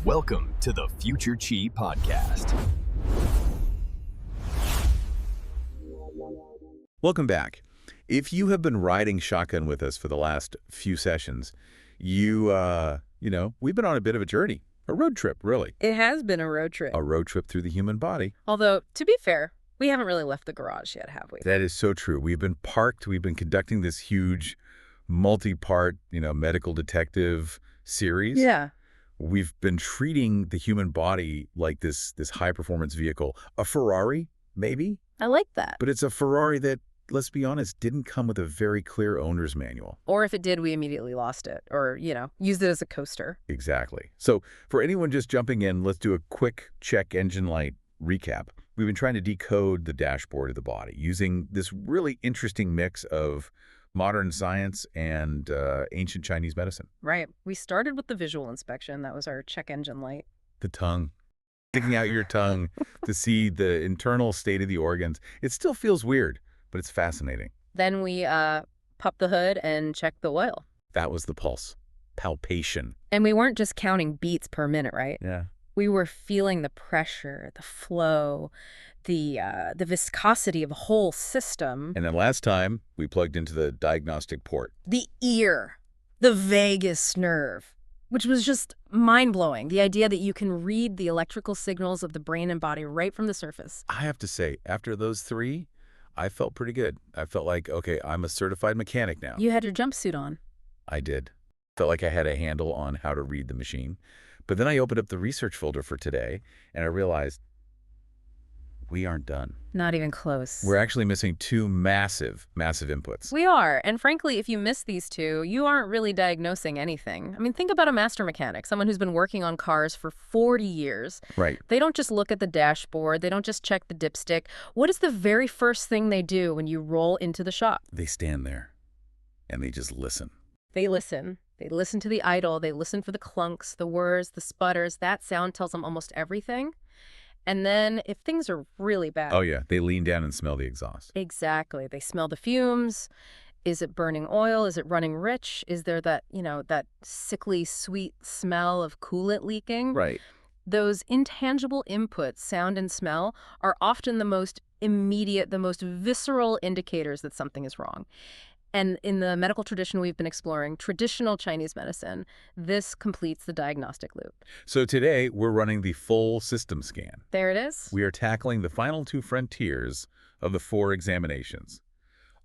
Welcome to the Future Chi Podcast. Welcome back. If you have been riding shotgun with us for the last few sessions, we've been on a bit of a journey, a road trip, really. It has been a road trip. A road trip through the human body. Although, to be fair, we haven't really left the garage yet, have we? That is so true. We've been parked. We've been conducting this huge multi-part, medical detective series. Yeah. We've been treating the human body like this high-performance vehicle. A Ferrari, maybe? I like that. But it's a Ferrari that, let's be honest, didn't come with a very clear owner's manual. Or if it did, we immediately lost it. Or, used it as a coaster. Exactly. So for anyone just jumping in, let's do a quick check engine light recap. We've been trying to decode the dashboard of the body using this really interesting mix of modern science and ancient Chinese medicine. Right. We started with the visual inspection. That was our check engine light. The tongue. Sticking out your tongue to see the internal state of the organs. It still feels weird, but it's fascinating. Then we popped the hood and checked the oil. That was the pulse. Palpation. And we weren't just counting beats per minute, right? Yeah. We were feeling the pressure, the flow, the viscosity of the whole system. And then last time, we plugged into the diagnostic port. The ear, the vagus nerve, which was just mind-blowing. The idea that you can read the electrical signals of the brain and body right from the surface. I have to say, after those three, I felt pretty good. I felt like, okay, I'm a certified mechanic now. You had your jumpsuit on. I did. Felt like I had a handle on how to read the machine. But then I opened up the research folder for today, and I realized we aren't done. Not even close. We're actually missing two massive inputs. We are. And frankly, if you miss these two, you aren't really diagnosing anything. I mean, think about a master mechanic, someone who's been working on cars for 40 years. Right. They don't just look at the dashboard. They don't just check the dipstick. What is the very first thing they do when you roll into the shop? They stand there, and they just listen. They listen. They listen to the idle. They listen for the clunks, the whirs, the sputters. That sound tells them almost everything. And then if things are really bad... Oh, yeah. They lean down and smell the exhaust. Exactly. They smell the fumes. Is it burning oil? Is it running rich? Is there that, that sickly sweet smell of coolant leaking? Right. Those intangible inputs, sound and smell, are often the most immediate, the most visceral indicators that something is wrong. And in the medical tradition we've been exploring, traditional Chinese medicine, this completes the diagnostic loop. So today, we're running the full system scan. There it is. We are tackling the final two frontiers of the 4 examinations.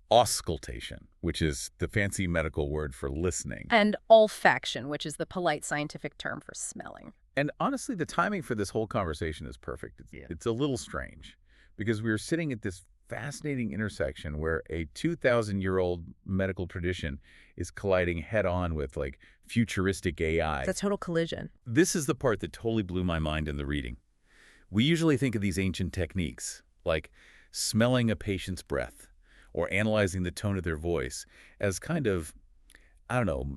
Auscultation, which is the fancy medical word for listening. And olfaction, which is the polite scientific term for smelling. And honestly, the timing for this whole conversation is perfect. It's a little strange because we were sitting at this fascinating intersection where a 2,000-year-old medical tradition is colliding head-on with, futuristic AI. It's a total collision. This is the part that totally blew my mind in the reading. We usually think of these ancient techniques, like smelling a patient's breath or analyzing the tone of their voice, as kind of,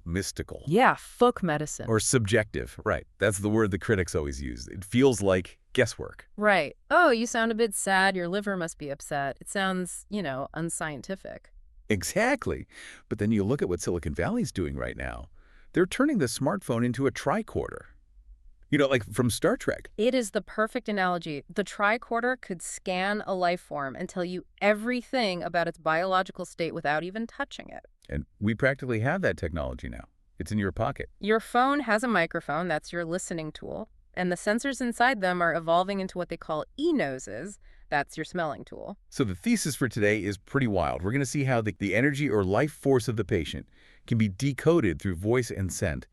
mystical. Yeah, folk medicine. Or subjective, right. That's the word the critics always use. It feels like guesswork. Right. Oh, you sound a bit sad. Your liver must be upset. It sounds, unscientific. Exactly. But then you look at what Silicon Valley's doing right now. They're turning the smartphone into a tricorder. Like from Star Trek. It is the perfect analogy. The tricorder could scan a life form and tell you everything about its biological state without even touching it. And we practically have that technology now. It's in your pocket. Your phone has a microphone. That's your listening tool. And the sensors inside them are evolving into what they call e-noses. That's your smelling tool. So the thesis for today is pretty wild. We're going to see how the energy or life force of the patient can be decoded through voice and scent.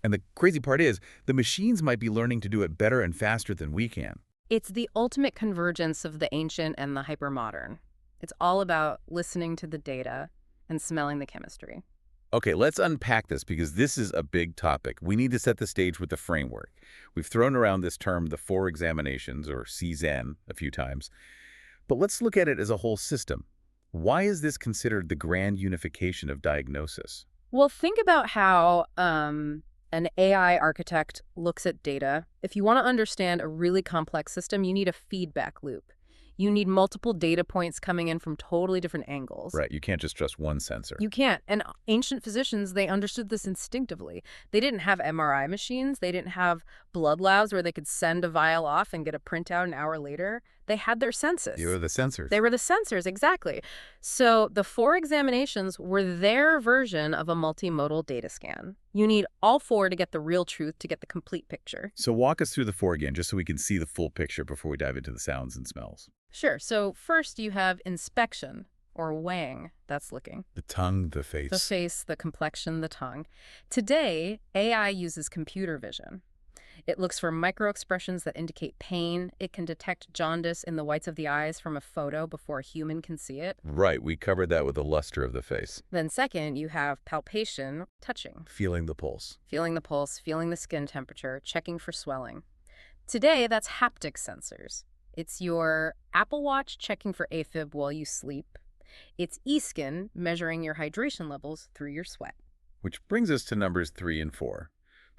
And the crazy part is, the machines might be learning to do it better and faster than we can. It's the ultimate convergence of the ancient and the hypermodern. It's all about listening to the data and smelling the chemistry. Okay, let's unpack this because this is a big topic. We need to set the stage with the framework. We've thrown around this term, the 4 examinations, or CZEN, a few times. But let's look at it as a whole system. Why is this considered the grand unification of diagnosis? Well, think about how an AI architect looks at data. If you want to understand a really complex system, you need a feedback loop. You need multiple data points coming in from totally different angles. Right, you can't just trust one sensor. You can't. And ancient physicians, they understood this instinctively. They didn't have MRI machines. They didn't have blood labs where they could send a vial off and get a printout an hour later. They had their senses. You were the sensors. They were the sensors, exactly. So the 4 examinations were their version of a multimodal data scan. You need all 4 to get the real truth, to get the complete picture. So walk us through the 4 again, just so we can see the full picture before we dive into the sounds and smells. Sure. So first you have inspection, or Wang. That's looking. The tongue, the face. The face, the complexion, the tongue. Today, AI uses computer vision. It looks for microexpressions that indicate pain. It can detect jaundice in the whites of the eyes from a photo before a human can see it. Right, we covered that with the luster of the face. Then second, you have palpation, touching. Feeling the pulse. Feeling the pulse, feeling the skin temperature, checking for swelling. Today, that's haptic sensors. It's your Apple Watch checking for AFib while you sleep. It's eSkin measuring your hydration levels through your sweat. Which brings us to numbers 3 and 4.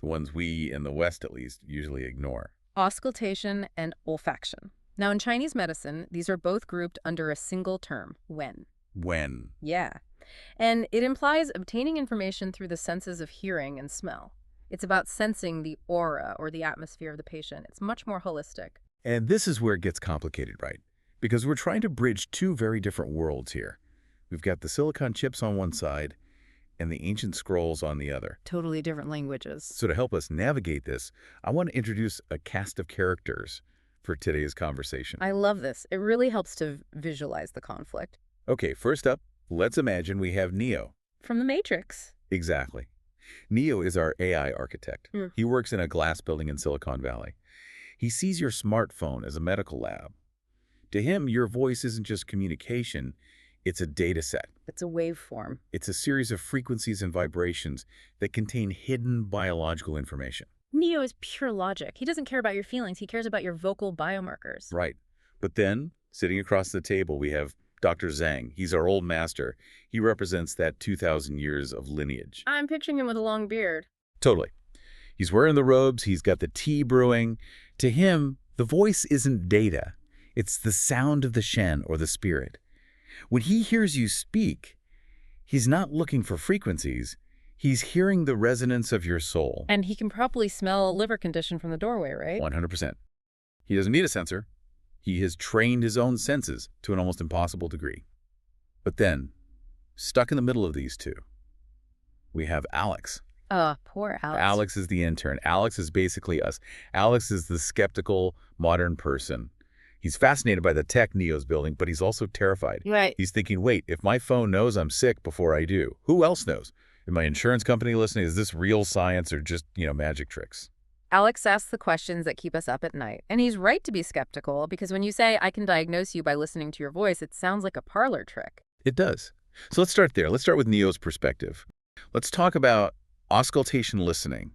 The ones we, in the West at least, usually ignore. Auscultation and olfaction. Now, in Chinese medicine, these are both grouped under a single term, wen. When? Yeah. And it implies obtaining information through the senses of hearing and smell. It's about sensing the aura or the atmosphere of the patient. It's much more holistic. And this is where it gets complicated, right? Because we're trying to bridge 2 very different worlds here. We've got the silicon chips on one side and the ancient scrolls on the other. Totally different languages. So to help us navigate this, I want to introduce a cast of characters for today's conversation. I love this. It really helps to visualize the conflict. Okay, first up, let's imagine we have Neo. From the Matrix. Exactly. Neo is our AI architect. He works in a glass building in Silicon Valley. He sees your smartphone as a medical lab. To him, your voice isn't just communication, it's a data set. It's a waveform. It's a series of frequencies and vibrations that contain hidden biological information. Neo is pure logic. He doesn't care about your feelings. He cares about your vocal biomarkers. Right. But then, sitting across the table, we have Dr. Zhang. He's our old master. He represents that 2,000 years of lineage. I'm picturing him with a long beard. Totally. He's wearing the robes. He's got the tea brewing. To him, the voice isn't data. It's the sound of the Shen, or the spirit. When he hears you speak, he's not looking for frequencies. He's hearing the resonance of your soul. And he can probably smell a liver condition from the doorway, right? 100%. He doesn't need a sensor. He has trained his own senses to an almost impossible degree. But then, stuck in the middle of these 2, we have Alex. Poor Alex. Alex is the intern. Alex is basically us. Alex is the skeptical, modern person. He's fascinated by the tech Neo's building, but he's also terrified. Right. He's thinking, wait, if my phone knows I'm sick before I do, who else knows? Is my insurance company listening? Is this real science or just, magic tricks? Alex asks the questions that keep us up at night. And he's right to be skeptical, because when you say, I can diagnose you by listening to your voice, it sounds like a parlor trick. It does. So let's start there. Let's start with Neo's perspective. Let's talk about auscultation listening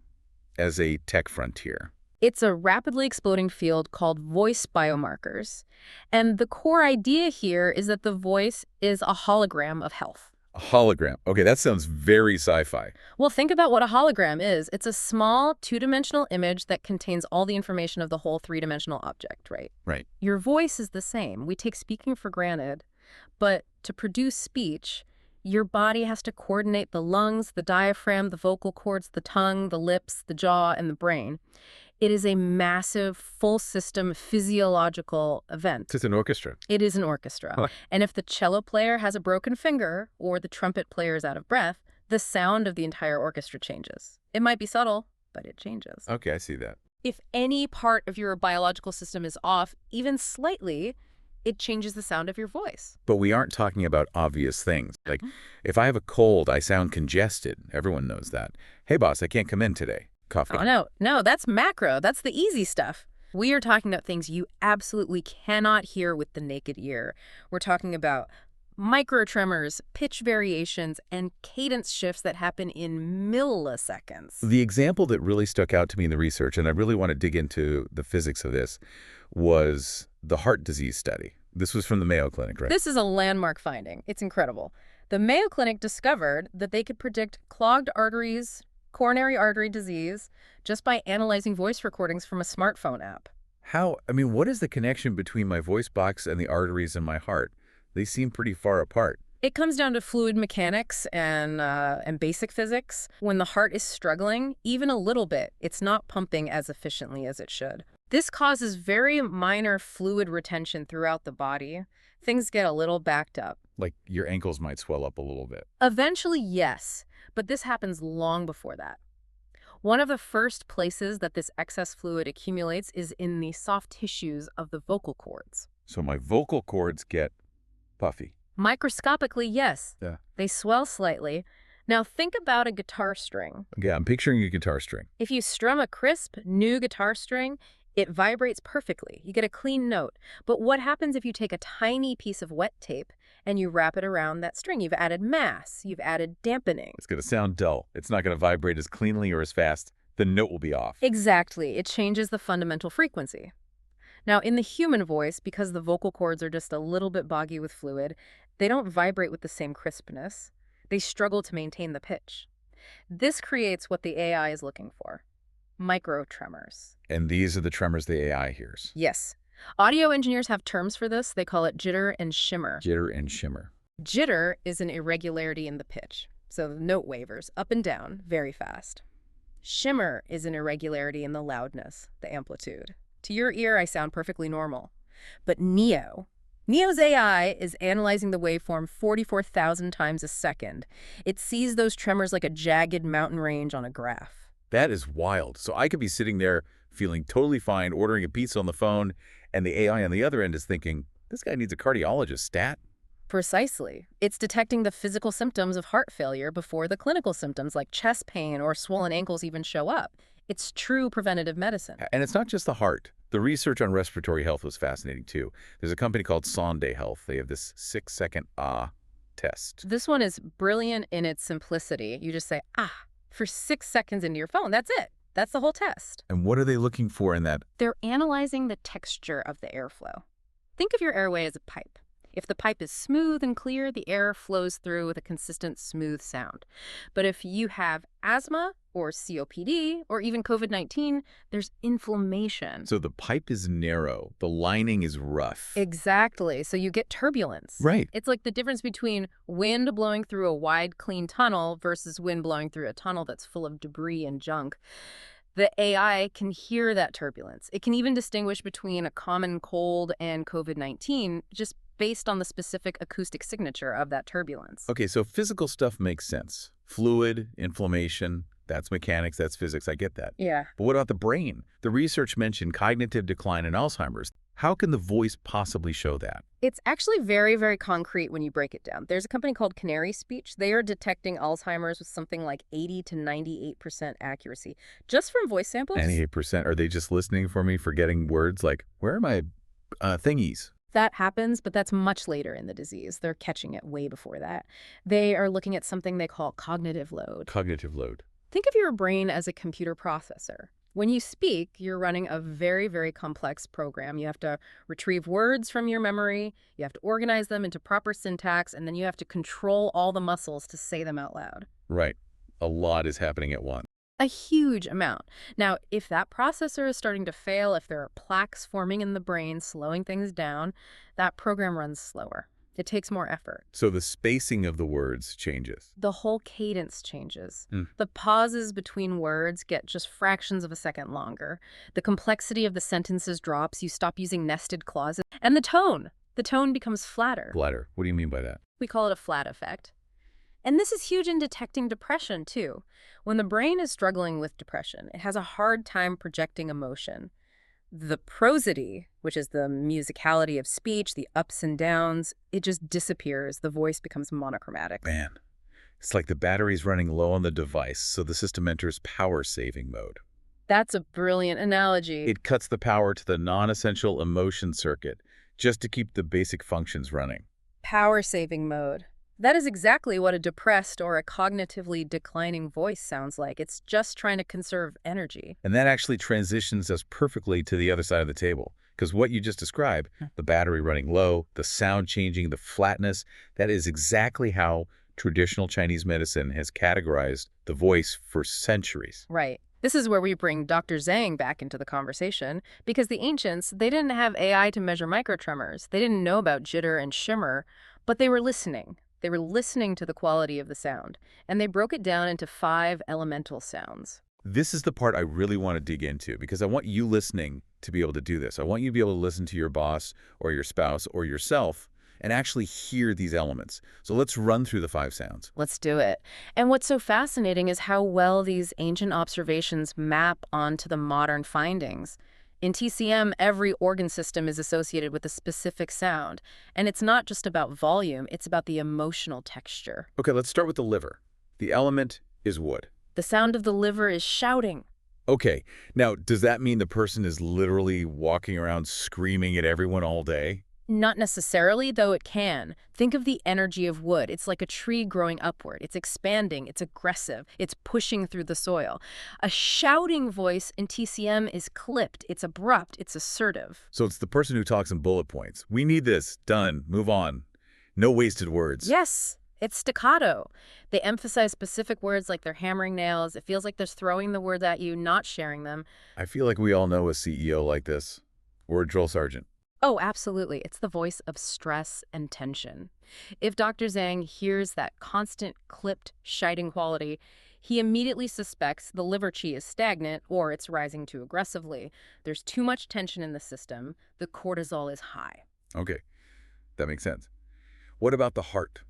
as a tech frontier. It's a rapidly exploding field called voice biomarkers. And the core idea here is that the voice is a hologram of health. A hologram. Okay, that sounds very sci-fi. Well, think about what a hologram is. It's a small, 2-dimensional image that contains all the information of the whole 3-dimensional object, right? Right. Your voice is the same. We take speaking for granted. But to produce speech, your body has to coordinate the lungs, the diaphragm, the vocal cords, the tongue, the lips, the jaw, and the brain. It is a massive, full-system physiological event. It's an orchestra. It is an orchestra. And if the cello player has a broken finger or the trumpet player is out of breath, the sound of the entire orchestra changes. It might be subtle, but it changes. Okay, I see that. If any part of your biological system is off, even slightly, it changes the sound of your voice. But we aren't talking about obvious things. Like, if I have a cold, I sound congested. Everyone knows that. Hey, boss, I can't come in today. Coffee. Oh, no, that's macro. That's the easy stuff. We are talking about things you absolutely cannot hear with the naked ear. We're talking about microtremors, pitch variations, and cadence shifts that happen in milliseconds. The example that really stuck out to me in the research, and I really want to dig into the physics of this, was the heart disease study. This was from the Mayo Clinic, right? This is a landmark finding. It's incredible. The Mayo Clinic discovered that they could predict clogged arteries, coronary artery disease, just by analyzing voice recordings from a smartphone app. What is the connection between my voice box and the arteries in my heart? They seem pretty far apart. It comes down to fluid mechanics and basic physics. When the heart is struggling, even a little bit, it's not pumping as efficiently as it should. This causes very minor fluid retention throughout the body. Things get a little backed up. Like your ankles might swell up a little bit. Eventually, yes, but this happens long before that. One of the first places that this excess fluid accumulates is in the soft tissues of the vocal cords. So my vocal cords get puffy. Microscopically, yes. Yeah. They swell slightly. Now think about a guitar string. Yeah, I'm picturing a guitar string. If you strum a crisp, new guitar string, it vibrates perfectly. You get a clean note. But what happens if you take a tiny piece of wet tape and you wrap it around that string? You've added mass. You've added dampening. It's going to sound dull. It's not going to vibrate as cleanly or as fast. The note will be off. Exactly. It changes the fundamental frequency. Now, in the human voice, because the vocal cords are just a little bit boggy with fluid, they don't vibrate with the same crispness. They struggle to maintain the pitch. This creates what the AI is looking for: microtremors. And these are the tremors the AI hears. Yes. Audio engineers have terms for this. They call it jitter and shimmer. Jitter and shimmer. Jitter is an irregularity in the pitch, so the note wavers up and down very fast. Shimmer is an irregularity in the loudness, the amplitude. To your ear, I sound perfectly normal. But Neo's AI is analyzing the waveform 44,000 times a second. It sees those tremors like a jagged mountain range on a graph. That is wild. So I could be sitting there feeling totally fine, ordering a pizza on the phone, and the AI on the other end is thinking, this guy needs a cardiologist, stat. Precisely. It's detecting the physical symptoms of heart failure before the clinical symptoms like chest pain or swollen ankles even show up. It's true preventative medicine. And it's not just the heart. The research on respiratory health was fascinating, too. There's a company called Sonde Health. They have this 6-second test. This one is brilliant in its simplicity. You just say, for 6 seconds into your phone. That's it. That's the whole test. And what are they looking for in that? They're analyzing the texture of the airflow. Think of your airway as a pipe. If the pipe is smooth and clear, the air flows through with a consistent, smooth sound. But if you have asthma or COPD or even COVID-19, there's inflammation. So the pipe is narrow. The lining is rough. Exactly. So you get turbulence. Right. It's like the difference between wind blowing through a wide, clean tunnel versus wind blowing through a tunnel that's full of debris and junk. The AI can hear that turbulence. It can even distinguish between a common cold and COVID-19 just based on the specific acoustic signature of that turbulence. Okay, so physical stuff makes sense. Fluid, inflammation, that's mechanics, that's physics, I get that. Yeah. But what about the brain? The research mentioned cognitive decline in Alzheimer's. How can the voice possibly show that? It's actually very, very concrete when you break it down. There's a company called Canary Speech. They are detecting Alzheimer's with something like 80 to 98% accuracy, just from voice samples. 98%? Are they just listening for me, forgetting words like, where are my thingies? That happens, but that's much later in the disease. They're catching it way before that. They are looking at something they call cognitive load. Cognitive load. Think of your brain as a computer processor. When you speak, you're running a very, very complex program. You have to retrieve words from your memory, you have to organize them into proper syntax, and then you have to control all the muscles to say them out loud. Right. A lot is happening at once. A huge amount. Now, if that processor is starting to fail, if there are plaques forming in the brain, slowing things down, that program runs slower. It takes more effort. So the spacing of the words changes. The whole cadence changes. The pauses between words get just fractions of a second longer. The complexity of the sentences drops. You stop using nested clauses. And the tone becomes flatter. Flatter. What do you mean by that? We call it a flat effect. And this is huge in detecting depression, too. When the brain is struggling with depression, it has a hard time projecting emotion. The prosody, which is the musicality of speech, the ups and downs, it just disappears. The voice becomes monochromatic. Man, it's like the battery's running low on the device, so the system enters power-saving mode. That's a brilliant analogy. It cuts the power to the non-essential emotion circuit just to keep the basic functions running. Power-saving mode. That is exactly what a depressed or a cognitively declining voice sounds like. It's just trying to conserve energy. And that actually transitions us perfectly to the other side of the table. Because what you just described, the battery running low, the sound changing, the flatness, that is exactly how traditional Chinese medicine has categorized the voice for centuries. Right. This is where we bring Dr. Zhang back into the conversation, because the ancients, they didn't have AI to measure microtremors. They didn't know about jitter and shimmer, but they were listening. They were listening to the quality of the sound, and they broke it down into 5 elemental sounds. This is the part I really want to dig into, because I want you listening to be able to do this. I want you to be able to listen to your boss or your spouse or yourself and actually hear these elements. So let's run through the 5 sounds. Let's do it. And what's so fascinating is how well these ancient observations map onto the modern findings. In TCM, every organ system is associated with a specific sound. And it's not just about volume, it's about the emotional texture. Okay, let's start with the liver. The element is wood. The sound of the liver is shouting. Okay, now does that mean the person is literally walking around screaming at everyone all day? Not necessarily, though it can. Think of the energy of wood. It's like a tree growing upward. It's expanding, it's aggressive, it's pushing through the soil. A shouting voice in TCM is clipped, it's abrupt, it's assertive. So it's the person who talks in bullet points. We need this. Done. Move on. No wasted words. Yes, it's staccato. They emphasize specific words like they're hammering nails. It feels like they're throwing the words at you, not sharing them. I feel like we all know a CEO like this. Or a drill sergeant. Oh, absolutely. It's the voice of stress and tension. If Dr. Zhang hears that constant, clipped, shouting quality, he immediately suspects the liver qi is stagnant or it's rising too aggressively. There's too much tension in the system. The cortisol is high. Okay, that makes sense. What about the heart?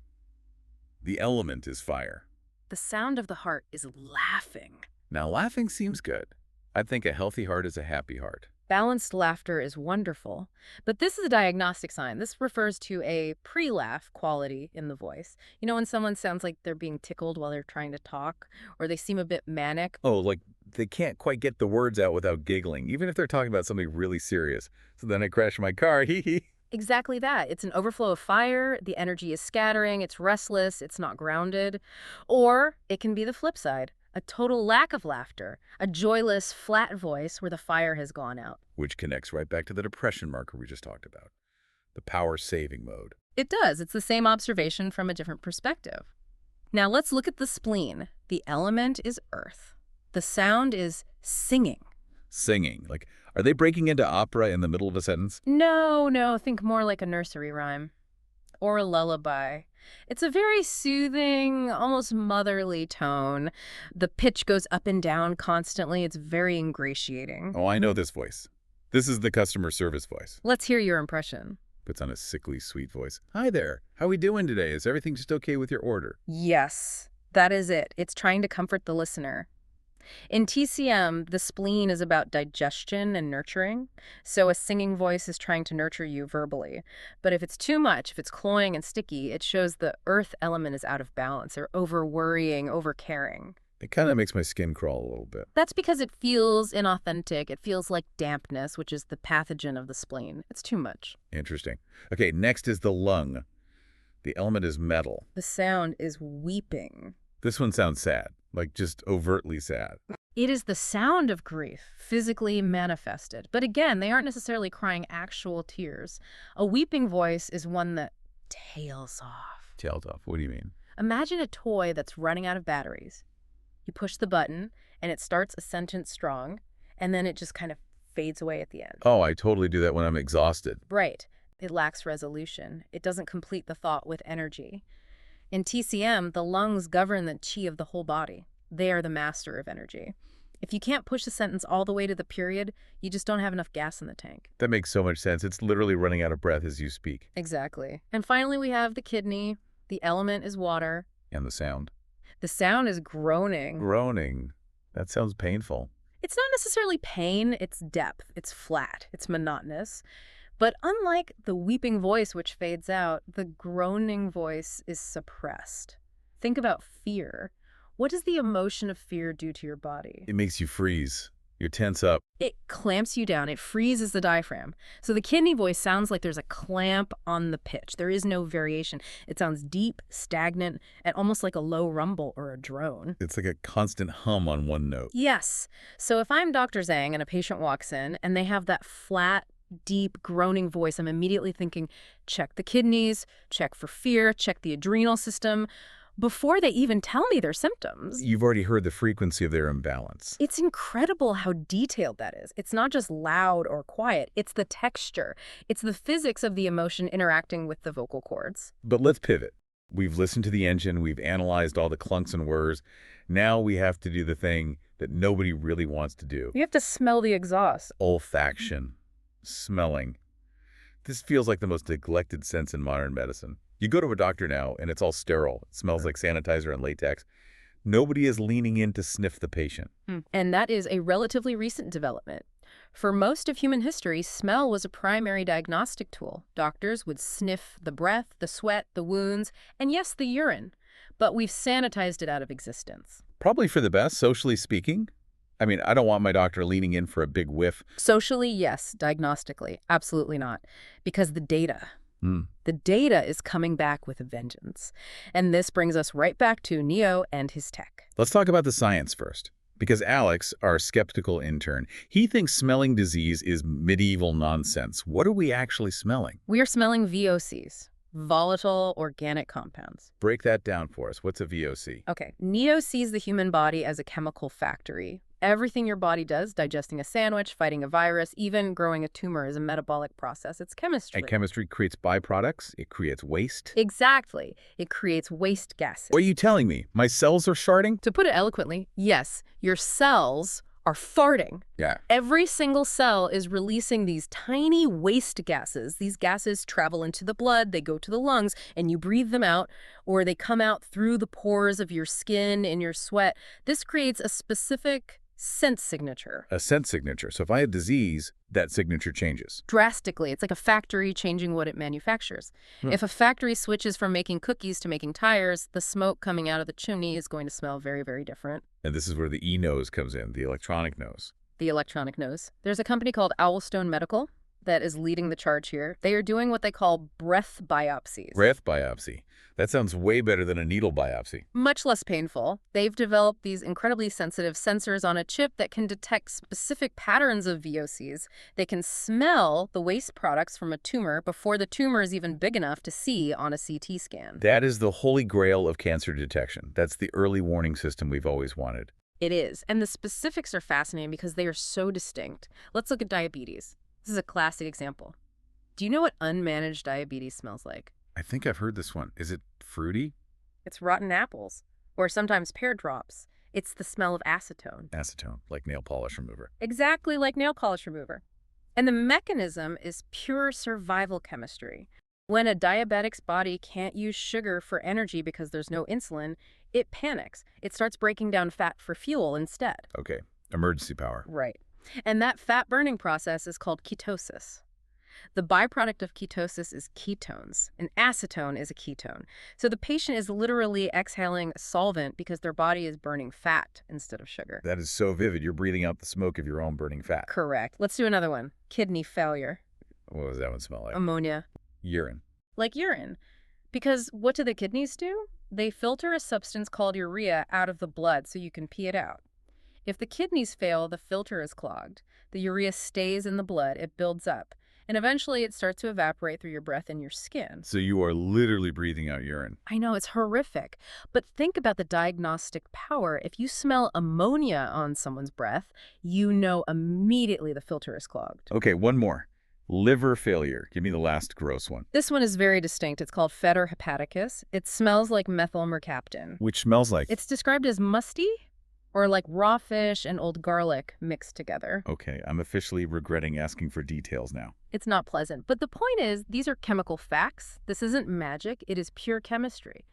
The element is fire. The sound of the heart is laughing. Now, laughing seems good. I think a healthy heart is a happy heart. Balanced laughter is wonderful, but this is a diagnostic sign. This refers to a pre-laugh quality in the voice. You know when someone sounds like they're being tickled while they're trying to talk, or they seem a bit manic? Oh, like they can't quite get the words out without giggling, even if they're talking about something really serious. So then I crash my car, hee hee. Exactly that. It's an overflow of fire, the energy is scattering, it's restless, it's not grounded. Or it can be the flip side. A total lack of laughter, a joyless, flat voice where the fire has gone out. Which connects right back to the depression marker we just talked about, the power-saving mode. It does. It's the same observation from a different perspective. Now let's look at the spleen. The element is earth. The sound is singing. Singing. Like, are they breaking into opera in the middle of a sentence? No. Think more like a nursery rhyme. Or a lullaby. It's a very soothing, almost motherly tone. The pitch goes up and down constantly. It's very ingratiating. Oh, I know this voice. This is the customer service voice. Let's hear your impression. Puts on a sickly, sweet voice. Hi there. How we doing today? Is everything just okay with your order? Yes, that is it. It's trying to comfort the listener. In TCM, the spleen is about digestion and nurturing, so a singing voice is trying to nurture you verbally. But if it's too much, if it's cloying and sticky, it shows the earth element is out of balance, or over-worrying, over-caring. It kind of makes my skin crawl a little bit. That's because it feels inauthentic. It feels like dampness, which is the pathogen of the spleen. It's too much. Interesting. Okay, next is the lung. The element is metal. The sound is weeping. This one sounds sad, like just overtly sad. It is the sound of grief, physically manifested. But again, they aren't necessarily crying actual tears. A weeping voice is one that tails off. Tails off. What do you mean? Imagine a toy that's running out of batteries. You push the button, and it starts a sentence strong, and then it just kind of fades away at the end. Oh, I totally do that when I'm exhausted. Right. It lacks resolution. It doesn't complete the thought with energy. In TCM, the lungs govern the qi of the whole body. They are the master of energy. If you can't push a sentence all the way to the period, you just don't have enough gas in the tank. That makes so much sense. It's literally running out of breath as you speak. Exactly. And finally, we have the kidney. The element is water. And the sound. The sound is groaning. Groaning. That sounds painful. It's not necessarily pain, it's depth. It's flat. It's monotonous. But unlike the weeping voice, which fades out, the groaning voice is suppressed. Think about fear. What does the emotion of fear do to your body? It makes you freeze. You tense up. It clamps you down. It freezes the diaphragm. So the kidney voice sounds like there's a clamp on the pitch. There is no variation. It sounds deep, stagnant, and almost like a low rumble or a drone. It's like a constant hum on one note. Yes. So if I'm Dr. Zhang and a patient walks in and they have that flat, deep, groaning voice, I'm immediately thinking, check the kidneys, check for fear, check the adrenal system. before they even tell me their symptoms. You've already heard the frequency of their imbalance. It's incredible how detailed that is. It's not just loud or quiet. It's the texture. It's the physics of the emotion interacting with the vocal cords. But let's pivot. We've listened to the engine. We've analyzed all the clunks and whirs. Now we have to do the thing that nobody really wants to do. You have to smell the exhaust. Olfaction. Smelling. This feels like the most neglected sense in modern medicine. You go to a doctor now, and it's all sterile. It smells like sanitizer and latex. Nobody is leaning in to sniff the patient. And that is a relatively recent development. For most of human history, smell was a primary diagnostic tool. Doctors would sniff the breath, the sweat, the wounds, and yes, the urine. But we've sanitized it out of existence. Probably for the best, socially speaking. I mean, I don't want my doctor leaning in for a big whiff. Socially, yes. Diagnostically, absolutely not. Because the data is coming back with a vengeance. And this brings us right back to Neo and his tech. Let's talk about the science first. Because Alex, our skeptical intern, he thinks smelling disease is medieval nonsense. What are we actually smelling? We are smelling VOCs, volatile organic compounds. Break that down for us. What's a VOC? Okay, Neo sees the human body as a chemical factory. Everything your body does, digesting a sandwich, fighting a virus, even growing a tumor, is a metabolic process. It's chemistry. And chemistry creates byproducts. It creates waste. Exactly. It creates waste gases. What are you telling me? My cells are sharding? To put it eloquently, yes, your cells are farting. Yeah. Every single cell is releasing these tiny waste gases. These gases travel into the blood, they go to the lungs, and you breathe them out, or they come out through the pores of your skin and your sweat. This creates a specific scent signature. A scent signature. So if I have disease, that signature changes. Drastically. It's like a factory changing what it manufactures. If a factory switches from making cookies to making tires, the smoke coming out of the chimney is going to smell very, very different. And this is where the e-nose comes in, the electronic nose. The electronic nose. There's a company called Owlstone Medical that is leading the charge here. They are doing what they call breath biopsies. Breath biopsy. That sounds way better than a needle biopsy. Much less painful. They've developed these incredibly sensitive sensors on a chip that can detect specific patterns of VOCs. They can smell the waste products from a tumor before the tumor is even big enough to see on a CT scan. That is the holy grail of cancer detection. That's the early warning system we've always wanted. It is. And the specifics are fascinating because they are so distinct. Let's look at diabetes. This is a classic example. Do you know what unmanaged diabetes smells like? I think I've heard this one. Is it fruity? It's rotten apples, or sometimes pear drops. It's the smell of acetone. Acetone, like nail polish remover. Exactly like nail polish remover. And the mechanism is pure survival chemistry. When a diabetic's body can't use sugar for energy because there's no insulin, it panics. It starts breaking down fat for fuel instead. Okay, emergency power. Right. And that fat burning process is called ketosis. The byproduct of ketosis is ketones, and acetone is a ketone. So the patient is literally exhaling a solvent because their body is burning fat instead of sugar. That is so vivid. You're breathing out the smoke of your own burning fat. Correct. Let's do another one. Kidney failure. What does that one smell like? Ammonia. Urine. Like urine. Because what do the kidneys do? They filter a substance called urea out of the blood so you can pee it out. If the kidneys fail, the filter is clogged. The urea stays in the blood. It builds up. And eventually it starts to evaporate through your breath and your skin. So you are literally breathing out urine. I know, it's horrific. But think about the diagnostic power. If you smell ammonia on someone's breath, you know immediately the filter is clogged. Okay, one more. Liver failure. Give me the last gross one. This one is very distinct. It's called Fetor hepaticus. It smells like methyl mercaptan. Which smells like? It's described as musty, or like raw fish and old garlic mixed together. Okay, I'm officially regretting asking for details now. It's not pleasant. But the point is, these are chemical facts. This isn't magic. It is pure chemistry.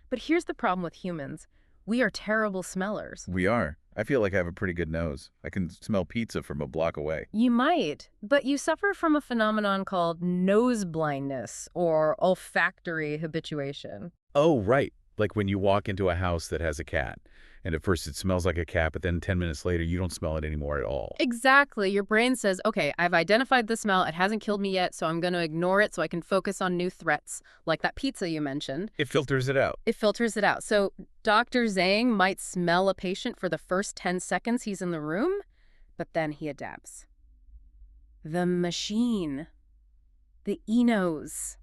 But here's the problem with humans. We are terrible smellers. We are. I feel like I have a pretty good nose. I can smell pizza from a block away. You might, but you suffer from a phenomenon called nose blindness or olfactory habituation. Oh, right. Like when you walk into a house that has a cat. And at first it smells like a cat, but then 10 minutes later, you don't smell it anymore at all. Exactly. Your brain says, okay, I've identified the smell. It hasn't killed me yet, so I'm going to ignore it so I can focus on new threats, like that pizza you mentioned. It filters it out. It filters it out. So Dr. Zhang might smell a patient for the first 10 seconds he's in the room, but then he adapts. The machine, the e-nose,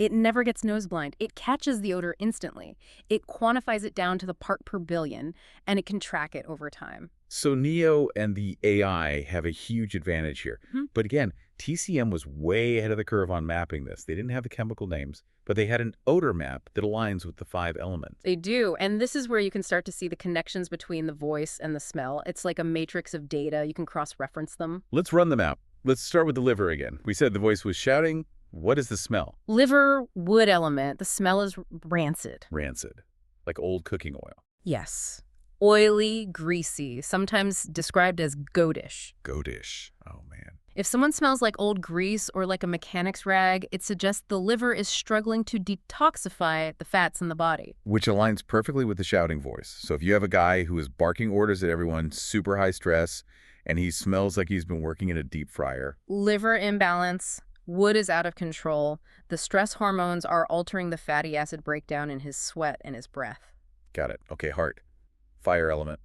It never gets noseblind. It catches the odor instantly. It quantifies it down to the part per billion, and it can track it over time. So Neo and the AI have a huge advantage here. But again, TCM was way ahead of the curve on mapping this. They didn't have the chemical names, but they had an odor map that aligns with the 5 elements. They do, and this is where you can start to see the connections between the voice and the smell. It's like a matrix of data. You can cross-reference them. Let's run the map. Let's start with the liver again. We said the voice was shouting. What is the smell? Liver, wood element. The smell is rancid. Rancid, like old cooking oil. Yes. Oily, greasy, sometimes described as goatish. Goatish. Oh, man. If someone smells like old grease or like a mechanic's rag, it suggests the liver is struggling to detoxify the fats in the body. Which aligns perfectly with the shouting voice. So if you have a guy who is barking orders at everyone, super high stress, and he smells like he's been working in a deep fryer. Liver imbalance. Wood is out of control. The stress hormones are altering the fatty acid breakdown in his sweat and his breath. Got it. Okay, heart. Fire element.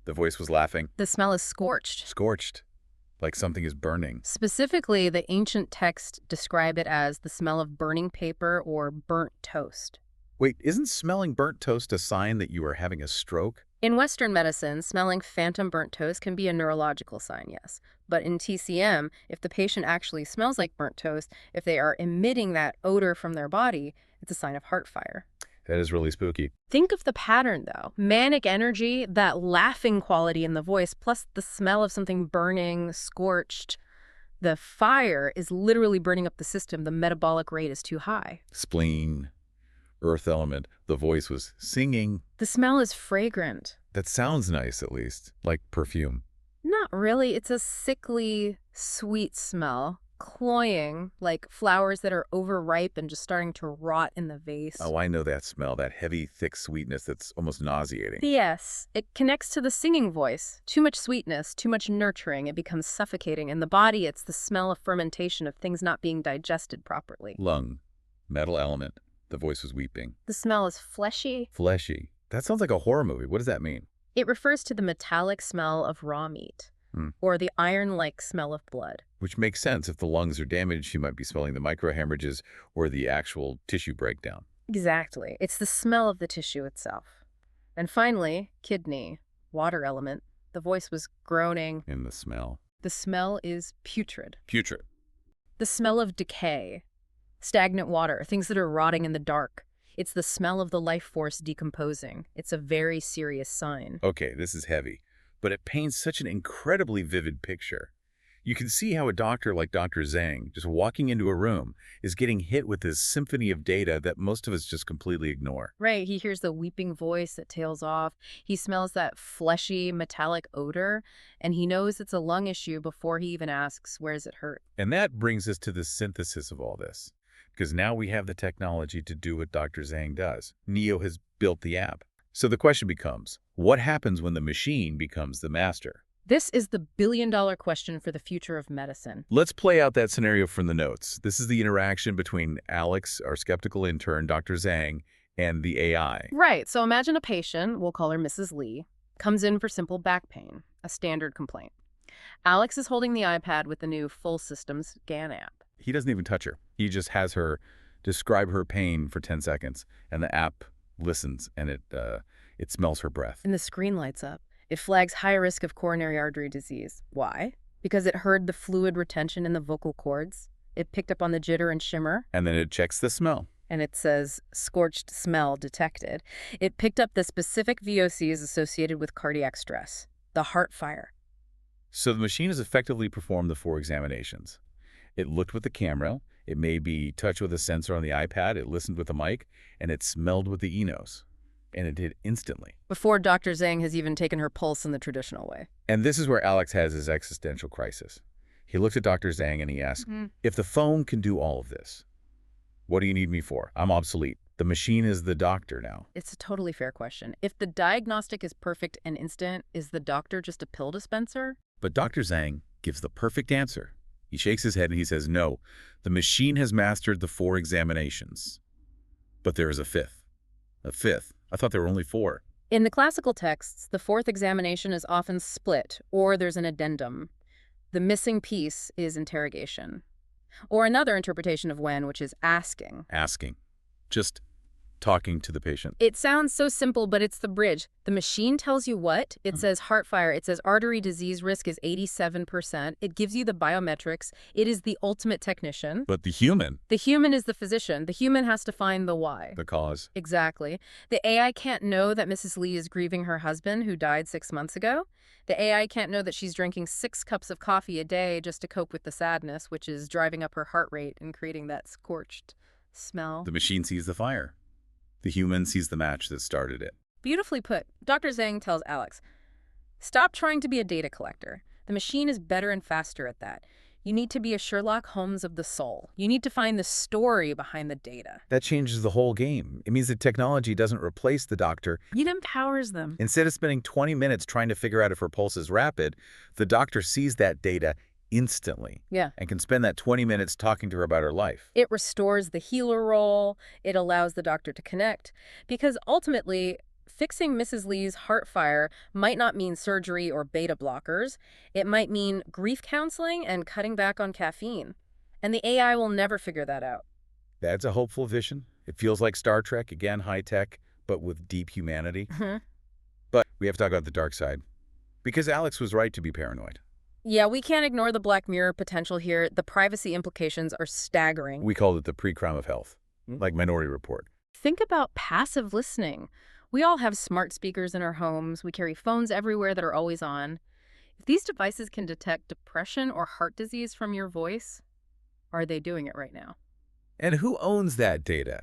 The voice was laughing. The smell is scorched. Scorched. Like something is burning. Specifically, the ancient texts describe it as the smell of burning paper or burnt toast. Wait, isn't smelling burnt toast a sign that you are having a stroke? In Western medicine, smelling phantom burnt toast can be a neurological sign, yes. But in TCM, if the patient actually smells like burnt toast, if they are emitting that odor from their body, it's a sign of heart fire. That is really spooky. Think of the pattern, though. Manic energy, that laughing quality in the voice, plus the smell of something burning, scorched. The fire is literally burning up the system. The metabolic rate is too high. Spleen, earth element. The voice was singing. The smell is fragrant. That sounds nice, at least. Like perfume. Not really. It's a sickly, sweet smell. Cloying, like flowers that are overripe and just starting to rot in the vase. Oh, I know that smell. That heavy, thick sweetness that's almost nauseating. Yes. It connects to the singing voice. Too much sweetness, too much nurturing. It becomes suffocating. In the body, it's the smell of fermentation, of things not being digested properly. Lung, metal element. The voice was weeping. The smell is fleshy. Fleshy. That sounds like a horror movie. What does that mean? It refers to the metallic smell of raw meat, or the iron-like smell of blood. Which makes sense. If the lungs are damaged, you might be smelling the microhemorrhages or the actual tissue breakdown. Exactly. It's the smell of the tissue itself. And finally, kidney, water element. The voice was groaning. In the smell. The smell is putrid. Putrid. The smell of decay, stagnant water, things that are rotting in the dark. It's the smell of the life force decomposing. It's a very serious sign. Okay, this is heavy, but it paints such an incredibly vivid picture. You can see how a doctor like Dr. Zhang, just walking into a room, is getting hit with this symphony of data that most of us just completely ignore. Right, he hears the weeping voice that tails off. He smells that fleshy, metallic odor, and he knows it's a lung issue before he even asks, where does it hurt? And that brings us to the synthesis of all this, because now we have the technology to do what Dr. Zhang does. Neo has built the app. So the question becomes, what happens when the machine becomes the master? This is the billion-dollar question for the future of medicine. Let's play out that scenario from the notes. This is the interaction between Alex, our skeptical intern, Dr. Zhang, and the AI. Right, so imagine a patient, we'll call her Mrs. Lee, comes in for simple back pain, a standard complaint. Alex is holding the iPad with the new full systems scan app. He doesn't even touch her. He just has her describe her pain for 10 seconds, and the app listens, and it smells her breath. And the screen lights up. It flags high risk of coronary artery disease. Why? Because it heard the fluid retention in the vocal cords. It picked up on the jitter and shimmer. And then it checks the smell. And it says, scorched smell detected. It picked up the specific VOCs associated with cardiac stress, the heart fire. So the machine has effectively performed the 4 examinations. It looked with the camera, it maybe touched with a sensor on the iPad, it listened with the mic, and it smelled with the eNose. And it did instantly. Before Dr. Zhang has even taken her pulse in the traditional way. And this is where Alex has his existential crisis. He looked at Dr. Zhang and he asked, if the phone can do all of this, what do you need me for? I'm obsolete. The machine is the doctor now. It's a totally fair question. If the diagnostic is perfect and instant, is the doctor just a pill dispenser? But Dr. Zhang gives the perfect answer. He shakes his head and he says, no, the machine has mastered the 4 examinations. But there is a fifth. A fifth. I thought there were only 4. In the classical texts, the 4th examination is often split, or there's an addendum. The missing piece is interrogation. Or another interpretation of when, which is asking. Asking. Just talking to the patient. It sounds so simple, but it's the bridge. The machine tells you what? It says heart failure. It says artery disease risk is 87%. It gives you the biometrics. It is the ultimate technician. But the human. The human is the physician. The human has to find the why. The cause. Exactly. The AI can't know that Mrs. Lee is grieving her husband who died 6 months ago. The AI can't know that she's drinking 6 cups of coffee a day just to cope with the sadness, which is driving up her heart rate and creating that scorched smell. The machine sees the fire. The human sees the match that started it. Beautifully put. Dr. Zhang tells Alex, stop trying to be a data collector. The machine is better and faster at that. You need to be a Sherlock Holmes of the soul. You need to find the story behind the data. That changes the whole game. It means that technology doesn't replace the doctor. It empowers them. Instead of spending 20 minutes trying to figure out if her pulse is rapid, the doctor sees that data instantly. Yeah. And can spend that 20 minutes talking to her about her life. It restores the healer role. It allows the doctor to connect. Because ultimately, fixing Mrs. Lee's heart fire might not mean surgery or beta blockers. It might mean grief counseling and cutting back on caffeine. And the AI will never figure that out. That's a hopeful vision. It feels like Star Trek, again, high-tech, but with deep humanity. But we have to talk about the dark side. Because Alex was right to be paranoid. Yeah, we can't ignore the Black Mirror potential here. The privacy implications are staggering. We called it the pre-crime of health, like Minority Report. Think about passive listening. We all have smart speakers in our homes. We carry phones everywhere that are always on. If these devices can detect depression or heart disease from your voice, are they doing it right now? And who owns that data?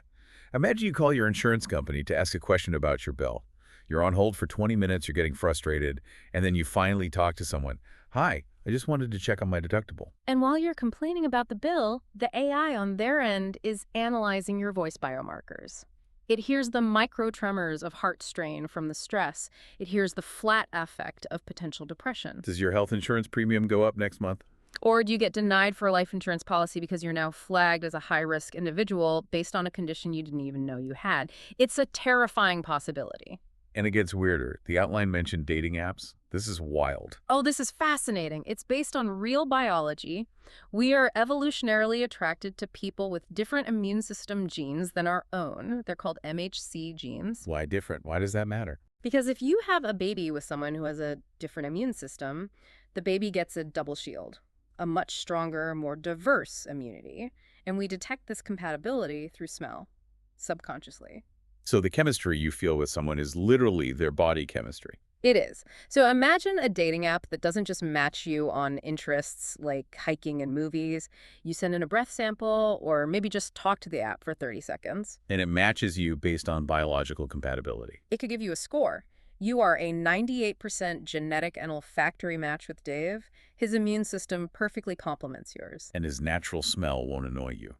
Imagine you call your insurance company to ask a question about your bill. You're on hold for 20 minutes, you're getting frustrated, and then you finally talk to someone. Hi, I just wanted to check on my deductible. And while you're complaining about the bill, the AI on their end is analyzing your voice biomarkers. It hears the microtremors of heart strain from the stress. It hears the flat affect of potential depression. Does your health insurance premium go up next month? Or do you get denied for a life insurance policy because you're now flagged as a high-risk individual based on a condition you didn't even know you had? It's a terrifying possibility. And it gets weirder. The outline mentioned dating apps. This is wild. Oh, this is fascinating. It's based on real biology. We are evolutionarily attracted to people with different immune system genes than our own. They're called MHC genes. Why different? Why does that matter? Because if you have a baby with someone who has a different immune system, the baby gets a double shield, a much stronger, more diverse immunity. And we detect this compatibility through smell, subconsciously. So the chemistry you feel with someone is literally their body chemistry. It is. So imagine a dating app that doesn't just match you on interests like hiking and movies. You send in a breath sample or maybe just talk to the app for 30 seconds. And it matches you based on biological compatibility. It could give you a score. You are a 98% genetic and olfactory match with Dave. His immune system perfectly complements yours. And his natural smell won't annoy you.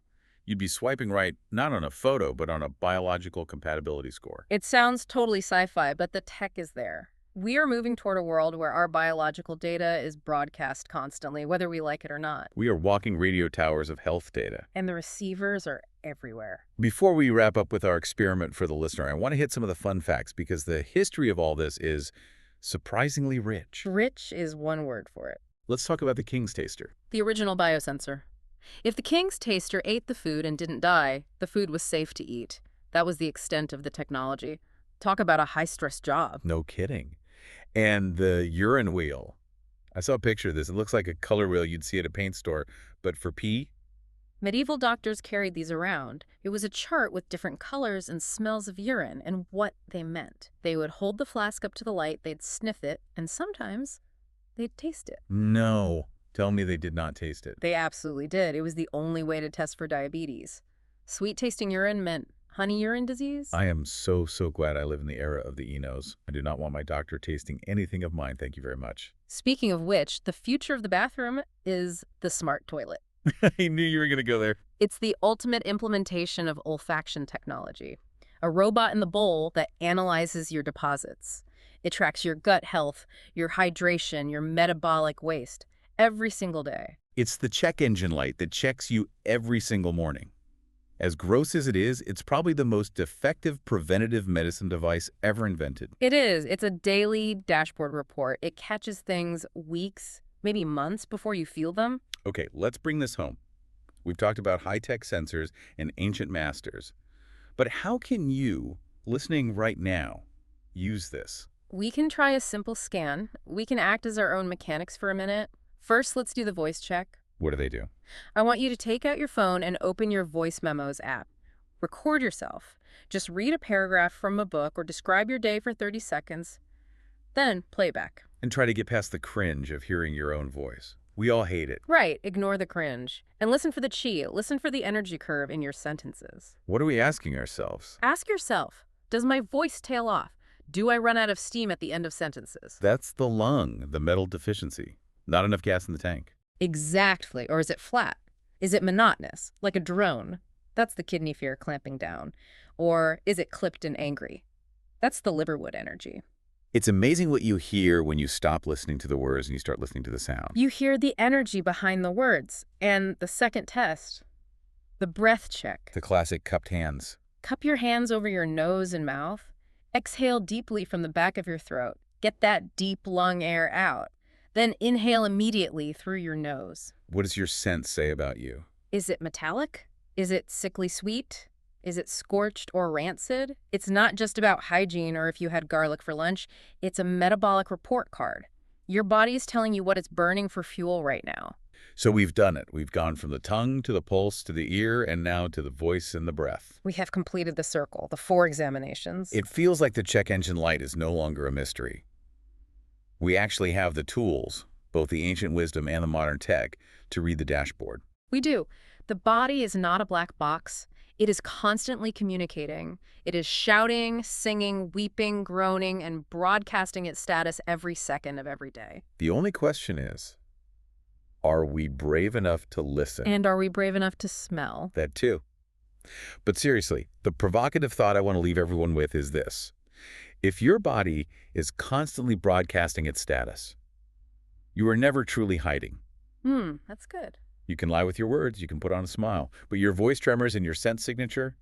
You'd be swiping right, not on a photo, but on a biological compatibility score. It sounds totally sci-fi, but the tech is there. We are moving toward a world where our biological data is broadcast constantly, whether we like it or not. We are walking radio towers of health data. And the receivers are everywhere. Before we wrap up with our experiment for the listener, I want to hit some of the fun facts because the history of all this is surprisingly rich. Rich is one word for it. Let's talk about the King's Taster. The original biosensor. If the King's Taster ate the food and didn't die, the food was safe to eat. That was the extent of the technology. Talk about a high-stress job. No kidding. And the urine wheel. I saw a picture of this. It looks like a color wheel you'd see at a paint store, but for pee? Medieval doctors carried these around. It was a chart with different colors and smells of urine and what they meant. They would hold the flask up to the light, they'd sniff it, and sometimes they'd taste it. No. Tell me they did not taste it. They absolutely did. It was the only way to test for diabetes. Sweet-tasting urine meant honey urine disease? I am so glad I live in the era of the enos. I do not want my doctor tasting anything of mine, thank you very much. Speaking of which, the future of the bathroom is the smart toilet. I knew you were going to go there. It's the ultimate implementation of Olfaction technology. A robot in the bowl that analyzes your deposits. It tracks your gut health, your hydration, your metabolic waste, every single day. It's the check engine light that checks you every single morning. As gross as it is, it's probably the most effective preventative medicine device ever invented. It is. It's a daily dashboard report. It catches things weeks, maybe months before you feel them. Okay, let's bring this home. We've talked about high-tech sensors and ancient masters. But how can you, listening right now, use this? We can try a simple scan. We can act as our own mechanics for a minute. First, let's do the voice check. What do they do? I want you to take out your phone and open your Voice Memos app. Record yourself. Just read a paragraph from a book or describe your day for 30 seconds. Then play back. And try to get past the cringe of hearing your own voice. We all hate it. Right, ignore the cringe. And listen for the chi, listen for the energy curve in your sentences. What are we asking ourselves? Ask yourself, does my voice tail off? Do I run out of steam at the end of sentences? That's the lung, the metal deficiency. Not enough gas in the tank. Exactly. Or is it flat? Is it monotonous, like a drone? That's the kidney fear clamping down. Or is it clipped and angry? That's the liverwood energy. It's amazing what you hear when you stop listening to the words and you start listening to the sound. You hear the energy behind the words. And the second test, the breath check. The classic cupped hands. Cup your hands over your nose and mouth. Exhale deeply from the back of your throat. Get that deep lung air out. Then inhale immediately through your nose. What does your scent say about you? Is it metallic? Is it sickly sweet? Is it scorched or rancid? It's not just about hygiene or if you had garlic for lunch. It's a metabolic report card. Your body is telling you what it's burning for fuel right now. So we've done it. We've gone from the tongue to the pulse to the ear and now to the voice and the breath. We have completed the circle, the 4 examinations. It feels like the check engine light is no longer a mystery. We actually have the tools, both the ancient wisdom and the modern tech, to read the dashboard. We do. The body is not a black box. It is constantly communicating. It is shouting, singing, weeping, groaning, and broadcasting its status every second of every day. The only question is, are we brave enough to listen? And are we brave enough to smell? That too. But seriously, the provocative thought I want to leave everyone with is this. If your body is constantly broadcasting its status, you are never truly hiding. That's good. You can lie with your words, you can put on a smile, but your voice tremors and your scent signature,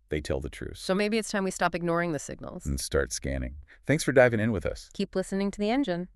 they tell the truth. So maybe it's time we stop ignoring the signals. And start scanning. Thanks for diving in with us. Keep listening to the engine.